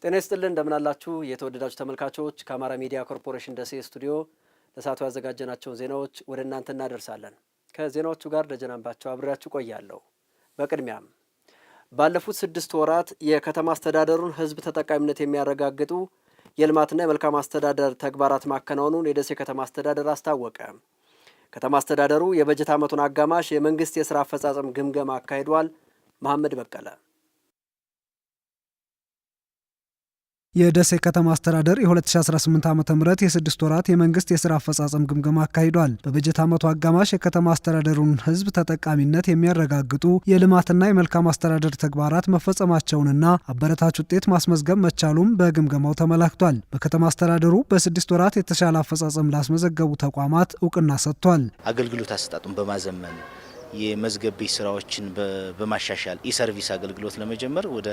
ጤና ይስጥልን እንደምን አላችሁ የተወደዳችሁ ተመልካቾች። ከአማራ ሚዲያ ኮርፖሬሽን ደሴ ስቱዲዮ ለሰዓቱ ያዘጋጀናቸውን ዜናዎች ወደ እናንተ እናደርሳለን። ከዜናዎቹ ጋር ደጀናንባቸው አብሬያችሁ ቆያለሁ። በቅድሚያም ባለፉት 6 ወራት የከተማ አስተዳደሩን ሕዝብ ተጠቃሚነት የሚያረጋግጡ የልማትና የመልካም አስተዳደር ተግባራት ማከናወኑን የደሴ ከተማ አስተዳደር አስታወቀ። ከተማ አስተዳደሩ የበጀት ዓመቱን አጋማሽ የመንግስት የሥራ አፈጻጸም ግምገማ አካሂዷል። መሐመድ በቀለ የደሴ ከተማ አስተዳደር የ2018 ዓ.ም የ6 ወራት የመንግስት የሥራ አፈጻጸም ግምገማ አካሂዷል። በበጀት ዓመቱ አጋማሽ የከተማ አስተዳደሩን ሕዝብ ተጠቃሚነት የሚያረጋግጡ የልማትና የመልካም አስተዳደር ተግባራት መፈጸማቸውንና አበረታች ውጤት ማስመዝገብ መቻሉም በግምገማው ተመላክቷል። በከተማ አስተዳደሩ በ6 ወራት የተሻለ አፈጻጸም ላስመዘገቡ ተቋማት እውቅና ሰጥቷል። አገልግሎት አሰጣጡን በማዘመን የመዝገብ ቤት ስራዎችን በማሻሻል ኢሰርቪስ አገልግሎት ለመጀመር ወደ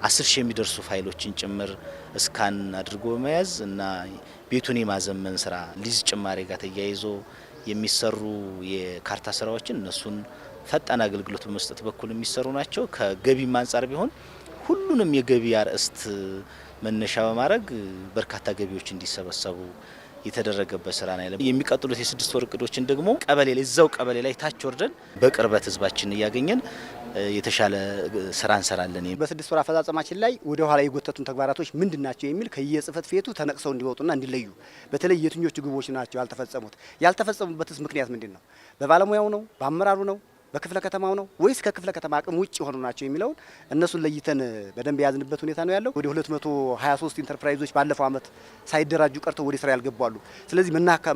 10,000 የሚደርሱ ፋይሎችን ጭምር እስካን አድርጎ በመያዝ እና ቤቱን የማዘመን ስራ ሊዝ ጭማሪ ጋር ተያይዞ የሚሰሩ የካርታ ስራዎችን እነሱን ፈጣን አገልግሎት በመስጠት በኩል የሚሰሩ ናቸው። ከገቢም አንጻር ቢሆን ሁሉንም የገቢ አርዕስት መነሻ በማድረግ በርካታ ገቢዎች እንዲሰበሰቡ የተደረገበት ስራ ነው። የሚቀጥሉት የ6 ወር እቅዶችን ደግሞ ቀበሌ ላይ እዛው ቀበሌ ላይ ታች ወርደን በቅርበት ህዝባችን እያገኘን የተሻለ ስራ እንሰራለን። በ6 ወር አፈጻጸማችን ላይ ወደ ኋላ የጎተቱን ተግባራቶች ምንድናቸው የሚል ከየጽህፈት ቤቱ ተነቅሰው እንዲወጡና እንዲለዩ፣ በተለይ የትኞቹ ግቦች ናቸው ያልተፈጸሙበትስ ምክንያት ምንድነው? በባለሙያው ነው? በአመራሩ ነው? በክፍለ ከተማው ነው ወይስ ከክፍለ ከተማ አቅም ውጭ የሆኑ ናቸው የሚለውን እነሱን ለይተን በደንብ ያዝንበት ሁኔታ ነው ያለው። ወደ 223 ኢንተርፕራይዞች ባለፈው አመት ሳይደራጁ ቀርተው ወደ ስራ ያልገባሉ። ስለዚህ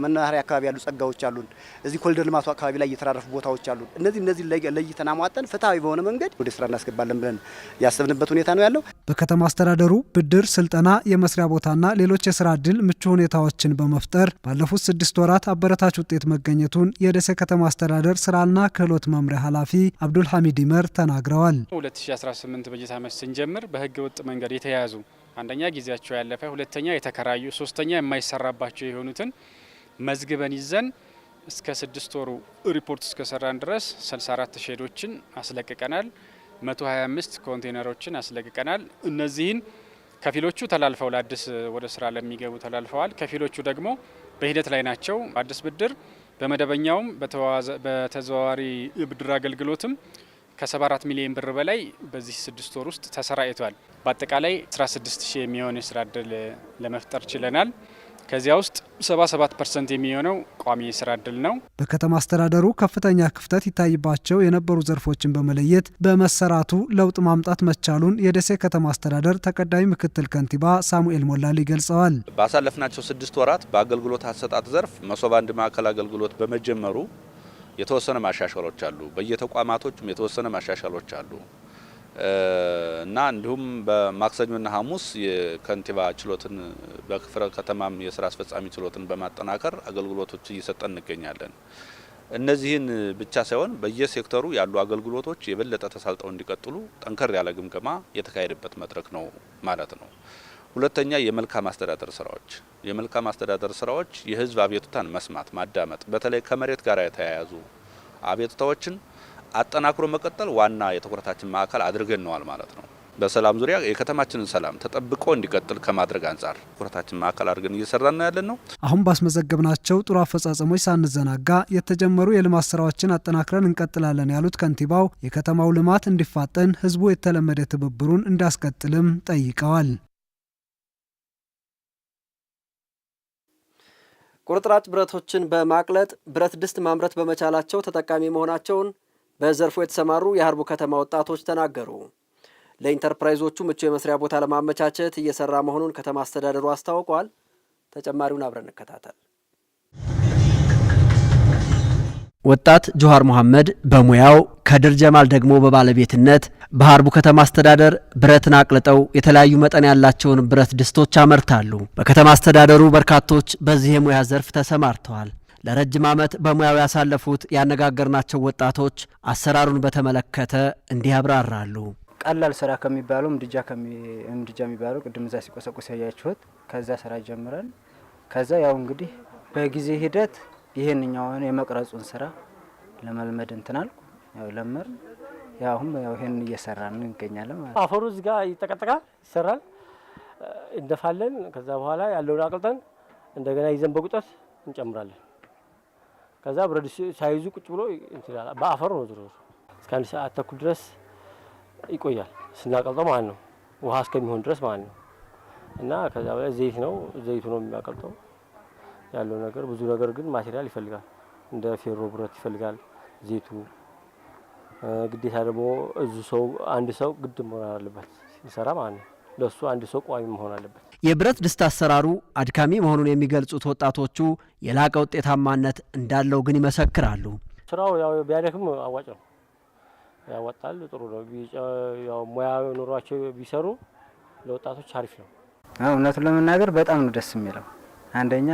መናኸሪያ አካባቢ ያሉ ጸጋዎች አሉን። እዚህ ኮሪደር ልማቱ አካባቢ ላይ የተራረፉ ቦታዎች አሉን። እነዚህ ለይተን አሟጠን ፍትሃዊ በሆነ መንገድ ወደ ስራ እናስገባለን ብለን ያሰብንበት ሁኔታ ነው ያለው። በከተማ አስተዳደሩ ብድር፣ ስልጠና፣ የመስሪያ ቦታና ሌሎች የስራ እድል ምቹ ሁኔታዎችን በመፍጠር ባለፉት 6 ወራት አበረታች ውጤት መገኘቱን የደሴ ከተማ አስተዳደር ስራና ክህሎት መምሪያ ኃላፊ አብዱል ሐሚድ ይመር ተናግረዋል። 2018 በጀት ዓመት ስንጀምር በህገ ወጥ መንገድ የተያዙ አንደኛ ጊዜያቸው ያለፈ፣ ሁለተኛ የተከራዩ፣ ሶስተኛ የማይሰራባቸው የሆኑትን መዝግበን ይዘን እስከ 6 ወሩ ሪፖርት እስከሰራን ድረስ 64 ሼዶችን አስለቅቀናል። 125 ኮንቴነሮችን አስለቅቀናል። እነዚህን ከፊሎቹ ተላልፈው ለአዲስ ወደ ስራ ለሚገቡ ተላልፈዋል። ከፊሎቹ ደግሞ በሂደት ላይ ናቸው። አዲስ ብድር በመደበኛውም በተዘዋዋሪ የብድር አገልግሎትም ከ74 ሚሊዮን ብር በላይ በዚህ 6 ወር ውስጥ ተሰራይቷል። በአጠቃላይ 16000 የሚሆን የስራ እድል ለመፍጠር ችለናል። ከዚያ ውስጥ 77% የሚሆነው ቋሚ የስራ እድል ነው። በከተማ አስተዳደሩ ከፍተኛ ክፍተት ይታይባቸው የነበሩ ዘርፎችን በመለየት በመሰራቱ ለውጥ ማምጣት መቻሉን የደሴ ከተማ አስተዳደር ተቀዳሚ ምክትል ከንቲባ ሳሙኤል ሞላሊ ገልጸዋል። ባሳለፍናቸው 6 ወራት በአገልግሎት አሰጣጥ ዘርፍ መሶብ አንድ ማዕከል አገልግሎት በመጀመሩ የተወሰነ ማሻሻሎች አሉ። በየተቋማቶችም የተወሰነ ማሻሻሎች አሉ እና እንዲሁም በማክሰኞና ሐሙስ የከንቲባ ችሎትን በክፍለ ከተማም የስራ አስፈጻሚ ችሎትን በማጠናከር አገልግሎቶች እየሰጠን እንገኛለን። እነዚህን ብቻ ሳይሆን በየሴክተሩ ያሉ አገልግሎቶች የበለጠ ተሳልጠው እንዲቀጥሉ ጠንከር ያለ ግምገማ የተካሄደበት መድረክ ነው ማለት ነው። ሁለተኛ የመልካም አስተዳደር ስራዎች የህዝብ አቤቱታን መስማት፣ ማዳመጥ፣ በተለይ ከመሬት ጋር የተያያዙ አቤቱታዎችን አጠናክሮ መቀጠል ዋና የትኩረታችን ማዕከል አድርገን ነዋል ማለት ነው። በሰላም ዙሪያ የከተማችንን ሰላም ተጠብቆ እንዲቀጥል ከማድረግ አንጻር ትኩረታችን ማዕከል አድርገን እየሰራን ያለን ነው። አሁን ባስመዘገብናቸው ጥሩ አፈጻጸሞች ሳንዘናጋ የተጀመሩ የልማት ስራዎችን አጠናክረን እንቀጥላለን ያሉት ከንቲባው የከተማው ልማት እንዲፋጠን ህዝቡ የተለመደ ትብብሩን እንዲያስቀጥልም ጠይቀዋል። ቁርጥራጭ ብረቶችን በማቅለጥ ብረት ድስት ማምረት በመቻላቸው ተጠቃሚ መሆናቸውን በዘርፉ የተሰማሩ የሀርቡ ከተማ ወጣቶች ተናገሩ። ለኢንተርፕራይዞቹ ምቹ የመስሪያ ቦታ ለማመቻቸት እየሰራ መሆኑን ከተማ አስተዳደሩ አስታውቋል። ተጨማሪውን አብረን እንከታተል። ወጣት ጆሃር መሐመድ በሙያው ከድር ጀማል ደግሞ በባለቤትነት በሀርቡ ከተማ አስተዳደር ብረትን አቅልጠው የተለያዩ መጠን ያላቸውን ብረት ድስቶች ያመርታሉ። በከተማ አስተዳደሩ በርካቶች በዚህ የሙያ ዘርፍ ተሰማርተዋል። ለረጅም ዓመት በሙያው ያሳለፉት ያነጋገርናቸው ወጣቶች አሰራሩን በተመለከተ እንዲህ ያብራራሉ። ቀላል ስራ ከሚባለው ምድጃ የሚባለው ቅድም እዛ ሲቆሰቁስ ያያችሁት ከዛ ስራ ጀምረን ከዛ ያው እንግዲህ በጊዜ ሂደት ይሄንኛውን የመቅረጹን ስራ ለመልመድ እንትናል ያው ለመር ያው አሁን ያው ይሄን እየሰራን እንገኛለን ማለት። አፈሩ እዚህ ጋር ይጠቀጠቃል፣ ይሰራል። እንደፋለን። ከዛ በኋላ ያለውን አቅልጠን እንደገና ይዘን በቁጠት እንጨምራለን። ከዛ ብረት ሳይዙ ቁጭ ብሎ እንትላል በአፈር ነው ዝሮ እስከ 1 ሰዓት ተኩል ድረስ ይቆያል ስናቀልጠው ማለት ነው። ውሃ እስከሚሆን ድረስ ማለት ነው። እና ከዛ በላይ ዘይት ነው ዘይቱ ነው የሚያቀልጠው ያለው ነገር ብዙ ነገር ግን ማቴሪያል ይፈልጋል። እንደ ፌሮ ብረት ይፈልጋል ዘይቱ ግዴታ ደግሞ ሰው አንድ ሰው ግድ መሆን አለበት ሲሰራ ማለት ነው። ለሱ አንድ ሰው ቋሚ መሆን አለበት። የብረት ድስት አሰራሩ አድካሚ መሆኑን የሚገልጹት ወጣቶቹ የላቀ ውጤታማነት እንዳለው ግን ይመሰክራሉ። ስራው ያው ቢያደክም አዋጭ ነው፣ ያወጣል፣ ጥሩ ነው። ያው ሙያ ኑሯቸው ቢሰሩ ለወጣቶች አሪፍ ነው። እውነቱን ለመናገር በጣም ነው ደስ የሚለው። አንደኛ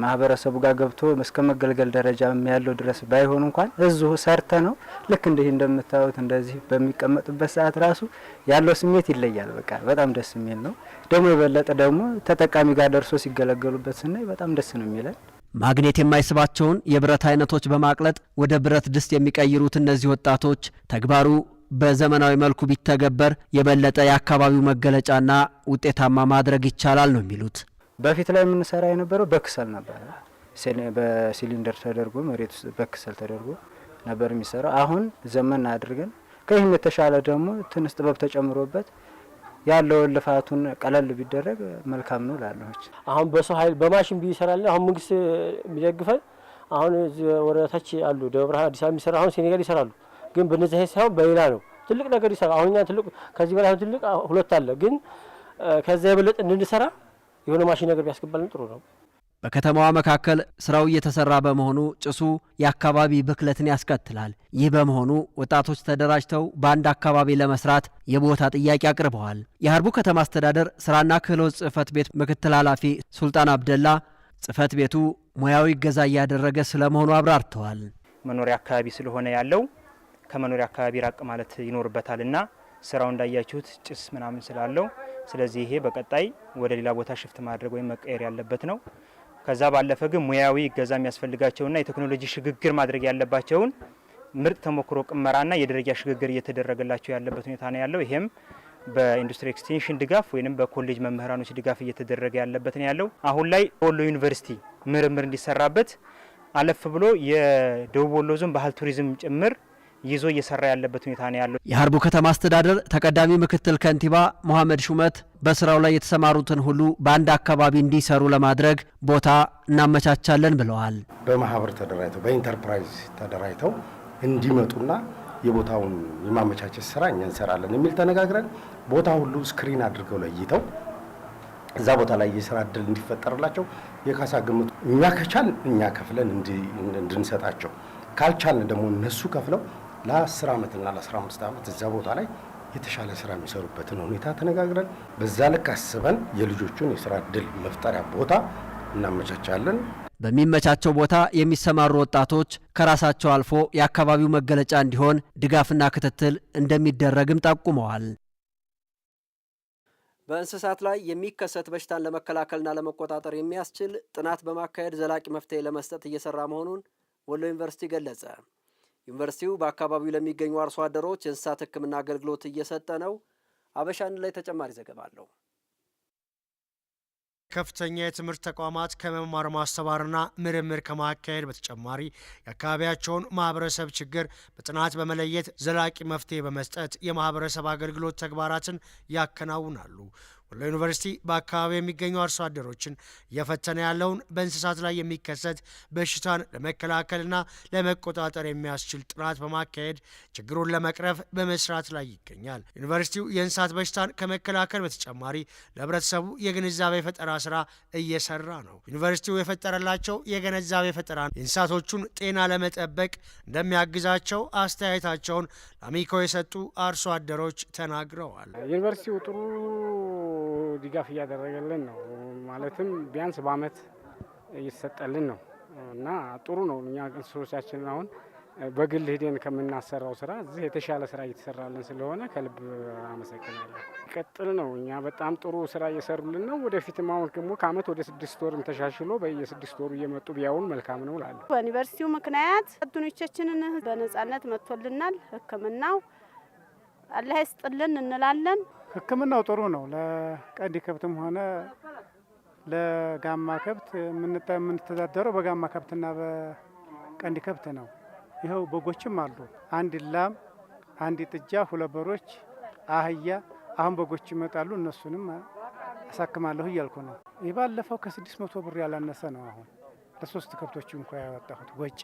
ማህበረሰቡ ጋር ገብቶ እስከ መገልገል ደረጃ ያለው ድረስ ባይሆን እንኳን እዚሁ ሰርተ ነው ልክ እንደምታዩት እንደዚህ በሚቀመጡበት ሰዓት ራሱ ያለው ስሜት ይለያል። በቃ በጣም ደስ የሚል ነው። ደግሞ የበለጠ ደግሞ ተጠቃሚ ጋር ደርሶ ሲገለገሉበት ስናይ በጣም ደስ ነው የሚለን። ማግኔት የማይስባቸውን የብረት አይነቶች በማቅለጥ ወደ ብረት ድስት የሚቀይሩት እነዚህ ወጣቶች ተግባሩ በዘመናዊ መልኩ ቢተገበር የበለጠ የአካባቢው መገለጫና ውጤታማ ማድረግ ይቻላል ነው የሚሉት። በፊት ላይ የምንሰራ የነበረው በክሰል ነበር። በሲሊንደር ተደርጎ መሬት ውስጥ በክሰል ተደርጎ ነበር የሚሰራው። አሁን ዘመን አድርገን ከይህም የተሻለ ደግሞ ትንሽ ጥበብ ተጨምሮበት ያለው ልፋቱን ቀለል ቢደረግ መልካም ነው ላለች። አሁን በሰው ኃይል በማሽን ቢሰራልን አሁን መንግስት የሚደግፈን አሁን ወረታች አሉ ደብረ ብርሃን አዲስ አበባ የሚሰራ አሁን ሴኔጋል ይሰራሉ። ግን በነዚህ ሳይሆን በሌላ ነው ትልቅ ነገር ይሰራ። አሁን እኛ ትልቅ ከዚህ በላይ ትልቅ ሁለት አለ። ግን ከዛ የበለጠ እንድንሰራ የሆነ ማሽን ነገር ቢያስገባልን ጥሩ ነው። በከተማዋ መካከል ስራው እየተሰራ በመሆኑ ጭሱ የአካባቢ ብክለትን ያስከትላል። ይህ በመሆኑ ወጣቶች ተደራጅተው በአንድ አካባቢ ለመስራት የቦታ ጥያቄ አቅርበዋል። የሀርቡ ከተማ አስተዳደር ስራና ክህሎት ጽህፈት ቤት ምክትል ኃላፊ ሱልጣን አብደላ ጽህፈት ቤቱ ሙያዊ እገዛ እያደረገ ስለመሆኑ አብራርተዋል። መኖሪያ አካባቢ ስለሆነ ያለው ከመኖሪያ አካባቢ ራቅ ማለት ይኖርበታልና ስራው እንዳያችሁት ጭስ ምናምን ስላለው ስለዚህ ይሄ በቀጣይ ወደ ሌላ ቦታ ሽፍት ማድረግ ወይም መቀየር ያለበት ነው። ከዛ ባለፈ ግን ሙያዊ እገዛ የሚያስፈልጋቸውና የቴክኖሎጂ ሽግግር ማድረግ ያለባቸውን ምርጥ ተሞክሮ ቅመራና የደረጃ ሽግግር እየተደረገላቸው ያለበት ሁኔታ ነው ያለው። ይሄም በኢንዱስትሪ ኤክስቴንሽን ድጋፍ ወይም በኮሌጅ መምህራኖች ድጋፍ እየተደረገ ያለበት ነው ያለው። አሁን ላይ ወሎ ዩኒቨርሲቲ ምርምር እንዲሰራበት አለፍ ብሎ የደቡብ ወሎ ዞን ባህል ቱሪዝም ጭምር ይዞ እየሰራ ያለበት ሁኔታ ነው ያለው። የሀርቡ ከተማ አስተዳደር ተቀዳሚ ምክትል ከንቲባ መሐመድ ሹመት በስራው ላይ የተሰማሩትን ሁሉ በአንድ አካባቢ እንዲሰሩ ለማድረግ ቦታ እናመቻቻለን ብለዋል። በማህበር ተደራጅተው በኢንተርፕራይዝ ተደራጅተው እንዲመጡና የቦታውን የማመቻቸት ስራ እኛ እንሰራለን የሚል ተነጋግረን ቦታ ሁሉ ስክሪን አድርገው ለይተው እዛ ቦታ ላይ የስራ እድል እንዲፈጠርላቸው የካሳ ግምቱ እኛ ከቻልን እኛ ከፍለን እንድንሰጣቸው ካልቻልን ደግሞ እነሱ ከፍለው ለ10 ዓመትና ለ15 ዓመት እዛ ቦታ ላይ የተሻለ ስራ የሚሰሩበትን ሁኔታ ተነጋግረን በዛ ልክ አስበን የልጆቹን የስራ እድል መፍጠሪያ ቦታ እናመቻቻለን። በሚመቻቸው ቦታ የሚሰማሩ ወጣቶች ከራሳቸው አልፎ የአካባቢው መገለጫ እንዲሆን ድጋፍና ክትትል እንደሚደረግም ጠቁመዋል። በእንስሳት ላይ የሚከሰት በሽታን ለመከላከልና ለመቆጣጠር የሚያስችል ጥናት በማካሄድ ዘላቂ መፍትሄ ለመስጠት እየሰራ መሆኑን ወሎ ዩኒቨርሲቲ ገለጸ። ዩኒቨርሲቲው በአካባቢው ለሚገኙ አርሶ አደሮች የእንስሳት ሕክምና አገልግሎት እየሰጠ ነው። አበሻን ላይ ተጨማሪ ዘገባ አለው። ከፍተኛ የትምህርት ተቋማት ከመማር ማስተማርና ምርምር ከማካሄድ በተጨማሪ የአካባቢያቸውን ማህበረሰብ ችግር በጥናት በመለየት ዘላቂ መፍትሄ በመስጠት የማህበረሰብ አገልግሎት ተግባራትን ያከናውናሉ። ወሎ ዩኒቨርሲቲ በአካባቢ የሚገኙ አርሶ አደሮችን እየፈተነ ያለውን በእንስሳት ላይ የሚከሰት በሽታን ለመከላከልና ለመቆጣጠር የሚያስችል ጥናት በማካሄድ ችግሩን ለመቅረፍ በመስራት ላይ ይገኛል። ዩኒቨርሲቲው የእንስሳት በሽታን ከመከላከል በተጨማሪ ለህብረተሰቡ የግንዛቤ ፈጠራ ስራ እየሰራ ነው። ዩኒቨርሲቲው የፈጠረላቸው የግንዛቤ ፈጠራ የእንስሳቶቹን ጤና ለመጠበቅ እንደሚያግዛቸው አስተያየታቸውን ለአሚኮ የሰጡ አርሶ አደሮች ተናግረዋል። ዩኒቨርሲቲው ጥሩ ድጋፍ እያደረገልን ነው። ማለትም ቢያንስ በአመት እየተሰጠልን ነው እና ጥሩ ነው። እኛ እንስሶቻችንን አሁን በግል ሂደን ከምናሰራው ስራ እዚህ የተሻለ ስራ እየተሰራልን ስለሆነ ከልብ አመሰግናለሁ። ቀጥል ነው። እኛ በጣም ጥሩ ስራ እየሰሩልን ነው። ወደፊትም አሁን ደግሞ ከአመት ወደ 6 ወርም ተሻሽሎ በየ6 ወሩ እየመጡ ቢያውን መልካም ነው እላለሁ። በዩኒቨርሲቲው ምክንያት ጡንቾቻችንን በነጻነት መጥቶልናል። ሕክምናው አላህ ይስጥልን እንላለን። ሕክምናው ጥሩ ነው። ለቀንድ ከብትም ሆነ ለጋማ ከብት የምንተዳደረው በጋማ ከብትና በቀንድ ከብት ነው። ይኸው በጎችም አሉ። አንድ ላም፣ አንድ ጥጃ፣ 2 በሮች፣ አህያ። አሁን በጎች ይመጣሉ። እነሱንም አሳክማለሁ እያልኩ ነው። ይህ ባለፈው ከ600 ብር ያላነሰ ነው። አሁን ለ3 ከብቶች እንኳ ያወጣሁት ወጪ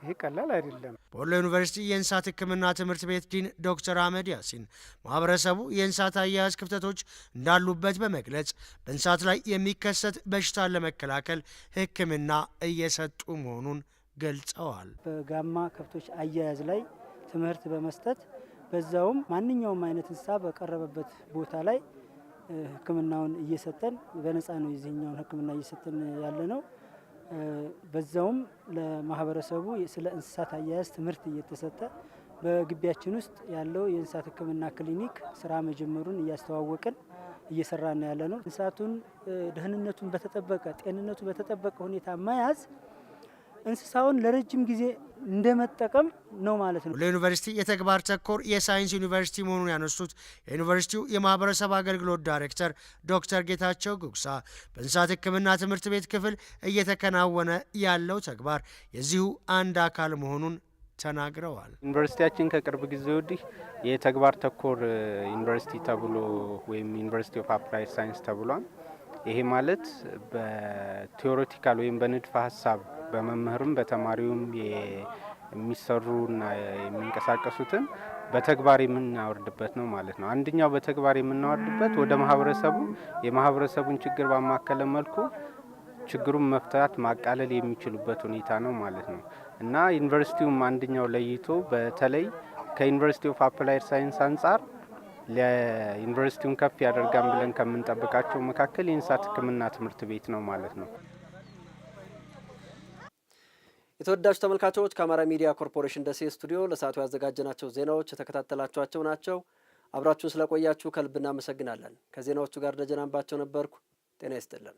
ይሄ ቀላል አይደለም። በወሎ ዩኒቨርሲቲ የእንስሳት ሕክምና ትምህርት ቤት ዲን ዶክተር አህመድ ያሲን ማህበረሰቡ የእንስሳት አያያዝ ክፍተቶች እንዳሉበት በመግለጽ በእንስሳት ላይ የሚከሰት በሽታን ለመከላከል ሕክምና እየሰጡ መሆኑን ገልጸዋል። በጋማ ከብቶች አያያዝ ላይ ትምህርት በመስጠት በዛውም ማንኛውም አይነት እንስሳ በቀረበበት ቦታ ላይ ሕክምናውን እየሰጠን በነፃ ነው የዚህኛውን ሕክምና እየሰጠን ያለ ነው። በዛውም ለማህበረሰቡ ስለ እንስሳት አያያዝ ትምህርት እየተሰጠ በግቢያችን ውስጥ ያለው የእንስሳት ሕክምና ክሊኒክ ስራ መጀመሩን እያስተዋወቅን እየሰራን ያለ ነው። እንስሳቱን ደህንነቱን በተጠበቀ ጤንነቱ በተጠበቀ ሁኔታ መያዝ እንስሳውን ለረጅም ጊዜ እንደመጠቀም ነው ማለት ነው። ለዩኒቨርሲቲ የተግባር ተኮር የሳይንስ ዩኒቨርሲቲ መሆኑን ያነሱት የዩኒቨርሲቲው የማህበረሰብ አገልግሎት ዳይሬክተር ዶክተር ጌታቸው ጉግሳ በእንስሳት ሕክምና ትምህርት ቤት ክፍል እየተከናወነ ያለው ተግባር የዚሁ አንድ አካል መሆኑን ተናግረዋል። ዩኒቨርሲቲያችን ከቅርብ ጊዜ ወዲህ የተግባር ተኮር ዩኒቨርሲቲ ተብሎ ወይም ዩኒቨርሲቲ ኦፍ አፕላይድ ሳይንስ ተብሏል። ይሄ ማለት በቲዎሬቲካል ወይም በንድፈ ሀሳብ በመምህርም በተማሪውም የሚሰሩና የሚንቀሳቀሱትን በተግባር የምናወርድበት ነው ማለት ነው። አንደኛው በተግባር የምናወርድበት ወደ ማህበረሰቡ የማህበረሰቡን ችግር ባማከለ መልኩ ችግሩን መፍታት ማቃለል የሚችሉበት ሁኔታ ነው ማለት ነው እና ዩኒቨርሲቲውም አንደኛው ለይቶ በተለይ ከዩኒቨርሲቲ ኦፍ አፕላይድ ሳይንስ አንጻር ለዩኒቨርሲቲውን ከፍ ያደርጋን ብለን ከምንጠብቃቸው መካከል የእንስሳት ሕክምና ትምህርት ቤት ነው ማለት ነው። የተወዳጁ ተመልካቾች ከአማራ ሚዲያ ኮርፖሬሽን ደሴ ስቱዲዮ ለሰዓቱ ያዘጋጀናቸው ዜናዎች የተከታተላችኋቸው ናቸው። አብራችሁን ስለቆያችሁ ከልብ እናመሰግናለን። ከዜናዎቹ ጋር ደጀን አምባቸው ነበርኩ። ጤና ይስጥልን።